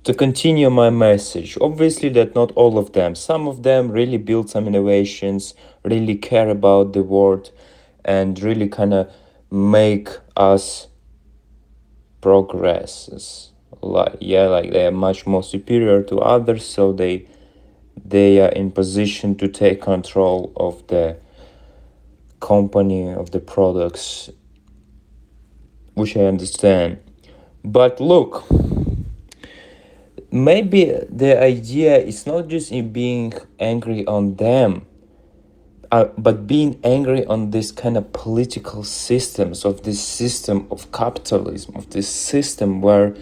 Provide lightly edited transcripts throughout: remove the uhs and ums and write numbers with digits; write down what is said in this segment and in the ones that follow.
To continue my message, obviously that not all of them. Some of them really build some innovations, really care about the world, and really kind of make us progress. Like they are much more superior to others, so they are in position to take control of the company, of the products, which I understand. But look, maybe the idea is not just in being angry on them, but being angry on this kind of political systems, of this system of capitalism, of this system where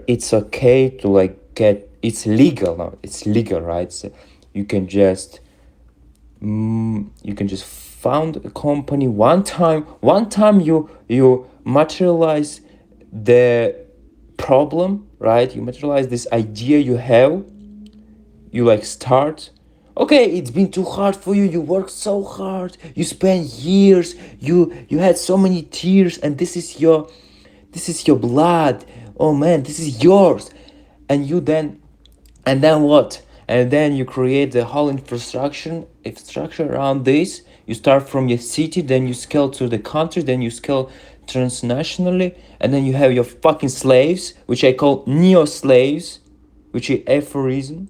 it's okay to like get, it's legal now, it's legal, right? So you can just found a company one time you materialize the problem, right? You materialize this idea you have, you like start, okay, it's been too hard for you, you worked so hard, you spent years, you had so many tears, and this is your blood, oh man, this is yours. And then what? And then you create the whole infrastructure around this. You start from your city, then you scale to the country, then you scale transnationally, and then you have your fucking slaves, which I call neo-slaves, which is aphorism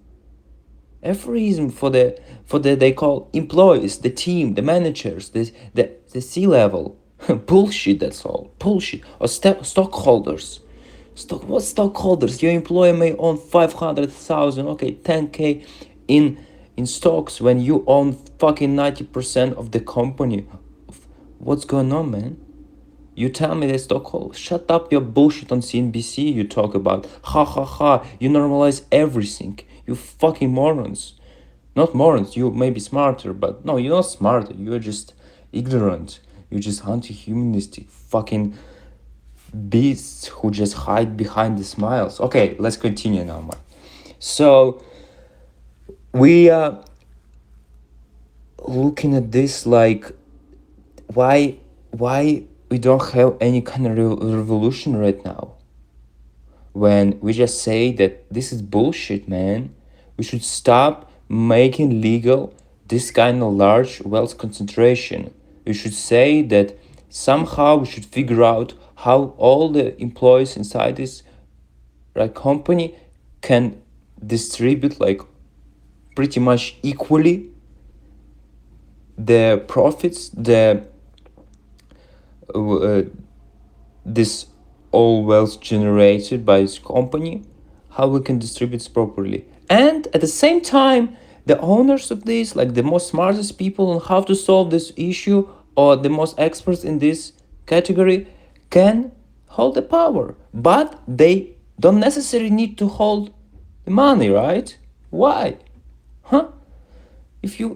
for the they call employees, the team, the managers, the C level. Bullshit, that's all. Bullshit. Or stockholders. What stockholders? Your employer may own 500,000, okay, 10K in stocks when you own fucking 90% of the company. What's going on, man? You tell me that stockholders. Shut up your bullshit on CNBC. You talk about ha ha ha. You normalize everything. You fucking morons. Not morons. You may be smarter, but no, you're not smarter. You're just ignorant. You're just anti-humanistic fucking beasts who just hide behind the smiles. Okay, let's continue now, man. So we are looking at this like, why we don't have any kind of revolution right now, when we just say that this is bullshit, man. We should stop making legal this kind of large wealth concentration. We should say that somehow we should figure out how all the employees inside this company can distribute like pretty much equally the profits, this all wealth generated by this company, how we can distribute it properly. And at the same time, the owners of this, like the most smartest people on how to solve this issue, or the most experts in this category, can hold the power. But they don't necessarily need to hold the money, right? Why? Huh? If you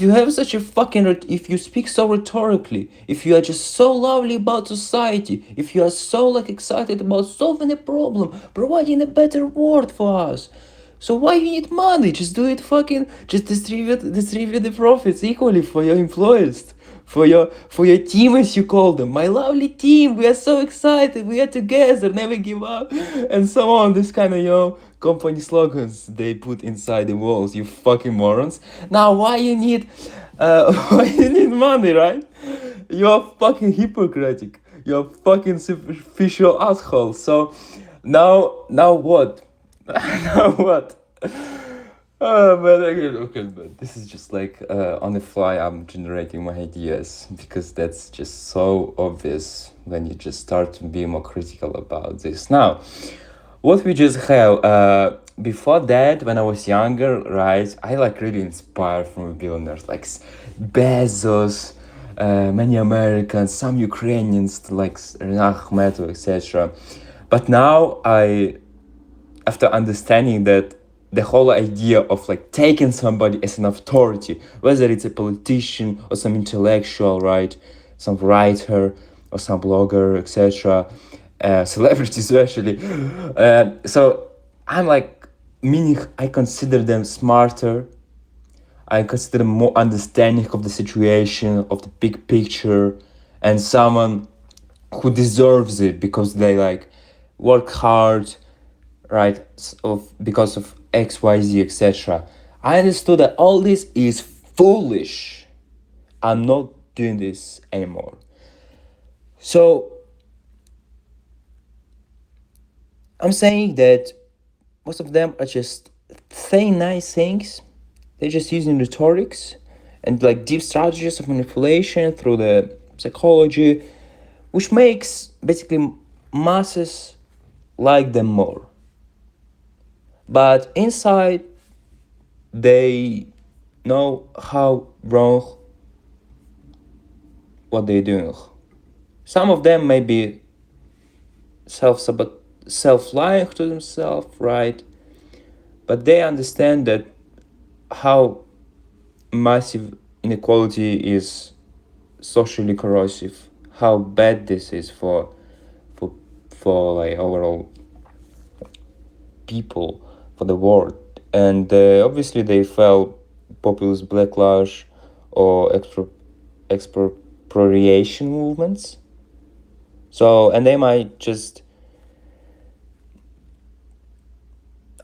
have such a fucking, if you speak so rhetorically, if you are just so lovely about society, if you are so like excited about solving a problem, providing a better world for us, so why you need money? Just do it fucking, just distribute the profits equally for your employees, for your team, as you call them. My lovely team, we are so excited, we are together, never give up, and so on. This kind of company slogans they put inside the walls. You fucking morons. Now why you need why you need money, right? You're fucking hypocritic. You're fucking superficial asshole. So now what? Now what? Oh man, okay, but this is just like on the fly. I'm generating my ideas because that's just so obvious when you just start to be more critical about this. Now, what we just have before that, when I was younger, right, I like really inspired from billionaires like Bezos, many Americans, some Ukrainians like Renat Akhmetov, etc. But now after understanding that the whole idea of like taking somebody as an authority, whether it's a politician or some intellectual, right, some writer or some blogger, etc., celebrities especially. So I'm like, meaning I consider them smarter. I consider them more understanding of the situation, of the big picture, and someone who deserves it because they like work hard, right? Because of XYZ, etc. I understood that all this is foolish. I'm not doing this anymore. So I'm saying that most of them are just saying nice things. They're just using rhetorics and like deep strategies of manipulation through the psychology, which makes basically masses like them more. But inside, they know how wrong what they're doing. Some of them may be self-lying to themselves, right? But they understand that how massive inequality is socially corrosive, how bad this is for for like overall people, for the world. And obviously they felt populist backlash or expropriation movements. So, and they might just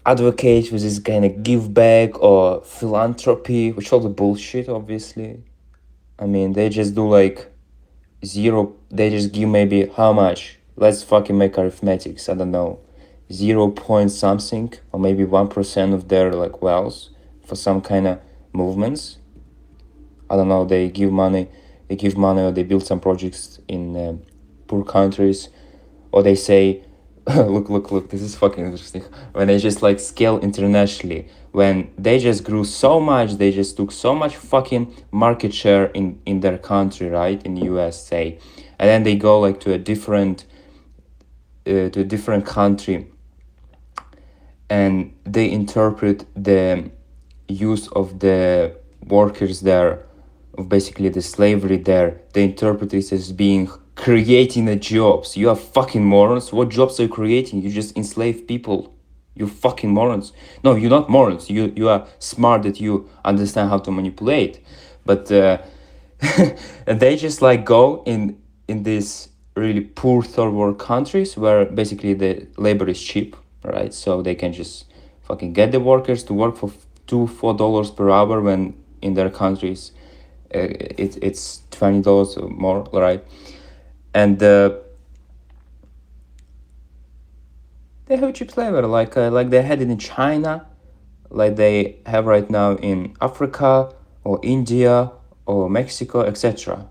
advocate with this kind of give back or philanthropy, which all the bullshit, obviously. I mean, they just do like zero, they just give maybe how much? Let's fucking make arithmetics, I don't know. 0 point something or maybe 1% of their like wealth for some kind of movements. I don't know, they give money or they build some projects in poor countries, or they say look, this is fucking interesting, when they just like scale internationally, when they just grew so much, they just took so much fucking market share in their country, right, in the US, say, and then they go like to a different country, and they interpret the use of the workers there, of basically the slavery there, they interpret it as being creating the jobs. You are fucking morons. What jobs are you creating? You just enslave people. You fucking morons. No, you're not morons. You are smart that you understand how to manipulate. But and they just like go in these really poor third world countries where basically the labor is cheap, right? So they can just fucking get the workers to work for $2-4 per hour, when in their countries it's $20 or more, right? And they have cheap labor, like they had it in China, like they have right now in Africa or India or Mexico, etc.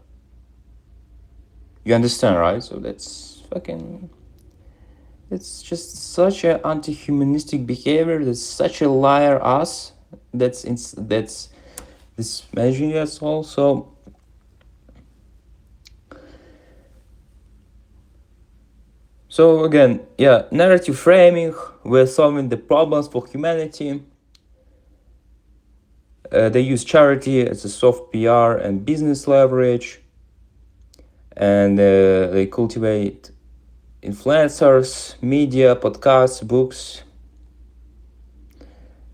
You understand, right? So that's fucking, it's just such a anti-humanistic behavior. That's such a liar ass. That's this measuring us all. So again, yeah, narrative framing. We're solving the problems for humanity. They use charity as a soft PR and business leverage, and they cultivate influencers, media, podcasts, books,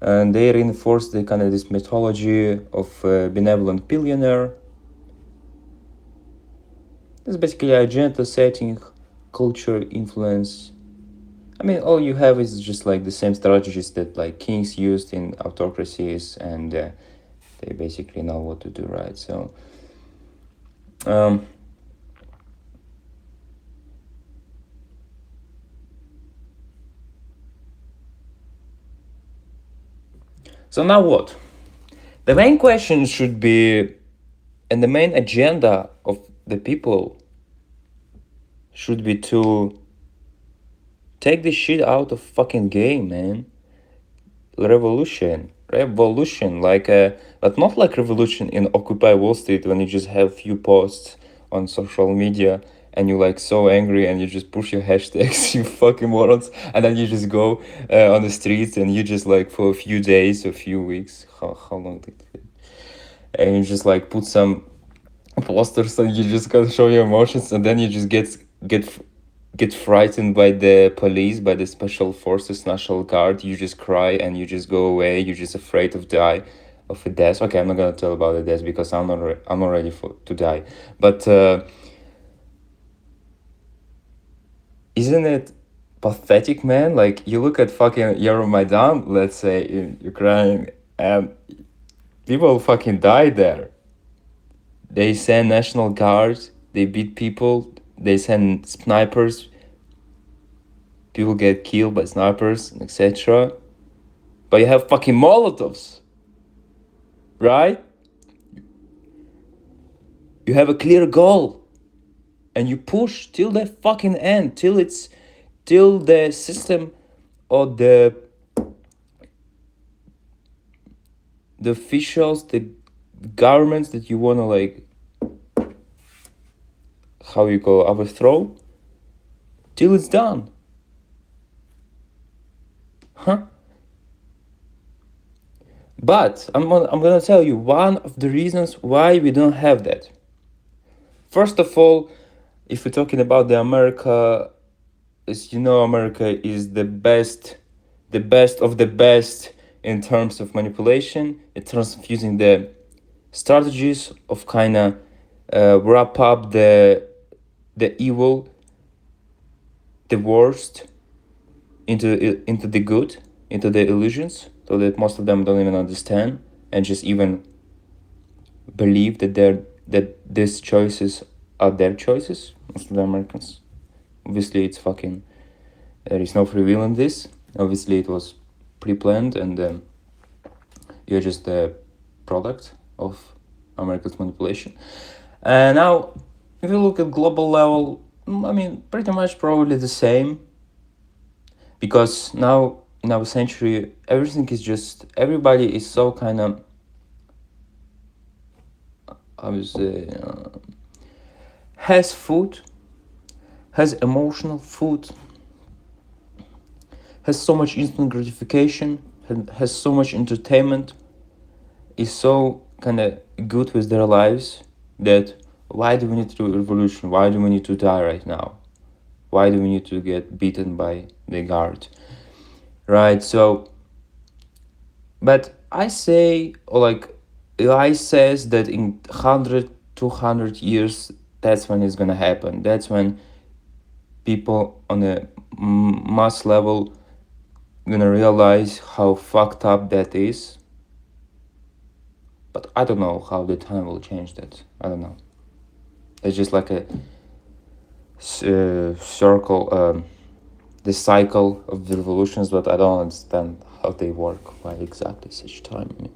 and they reinforce the kind of this mythology of benevolent billionaire. It's basically agenda setting, culture influence. I mean, all you have is just like the same strategies that like kings used in autocracies, and they basically know what to do, right? So so now what? The main question should be, and the main agenda of the people should be to take this shit out of fucking game, man. Revolution, like but not like revolution in Occupy Wall Street, when you just have few posts on social media and you're like so angry and you just push your hashtags, you fucking morons, and then you just go on the streets and you just like for a few days or few weeks, how long did it, and you just like put some posters and you just gotta show your emotions, and then you just get frightened by the police, by the special forces, national guard. You just cry and you just go away. You're just afraid of a death. Okay, I'm not gonna tell about the death because I'm not ready to die. But isn't it pathetic, man. Like, you look at fucking Euromaidan, let's say, in Ukraine, and people fucking die there. They send National Guards, they beat people, they send snipers, people get killed by snipers, etc. But you have fucking Molotovs, right? You have a clear goal, and you push till the fucking end, till the system or the officials, the governments that you wanna, like, how you call it, overthrow, till it's done. Huh? But I'm gonna tell you one of the reasons why we don't have that. First of all, if we're talking about the America, as you know, America is the best of the best in terms of manipulation, in terms of using the strategies of kind of wrap up the evil, the worst, into the good, into the illusions, so that most of them don't even understand and just even believe that these choices are their choices. Most of the Americans, obviously, it's fucking, there is no free will in this. Obviously, it was pre-planned, and you're just the product of America's manipulation. And now, if you look at global level, I mean, pretty much probably the same. Because now in our century, everything is just, everybody is so kind of, I would say, has food, has emotional food, has so much instant gratification, has so much entertainment, is so kind of good with their lives, that why do we need to do a revolution? Why do we need to die right now? Why do we need to get beaten by the guard? Right, so, but I say, or like, AI says that in 100, 200 years, that's when it's gonna happen. That's when people on a mass level gonna realize how fucked up that is. But I don't know how the time will change that. I don't know. It's just like a circle, the cycle of the revolutions, but I don't understand how they work, why exactly such time.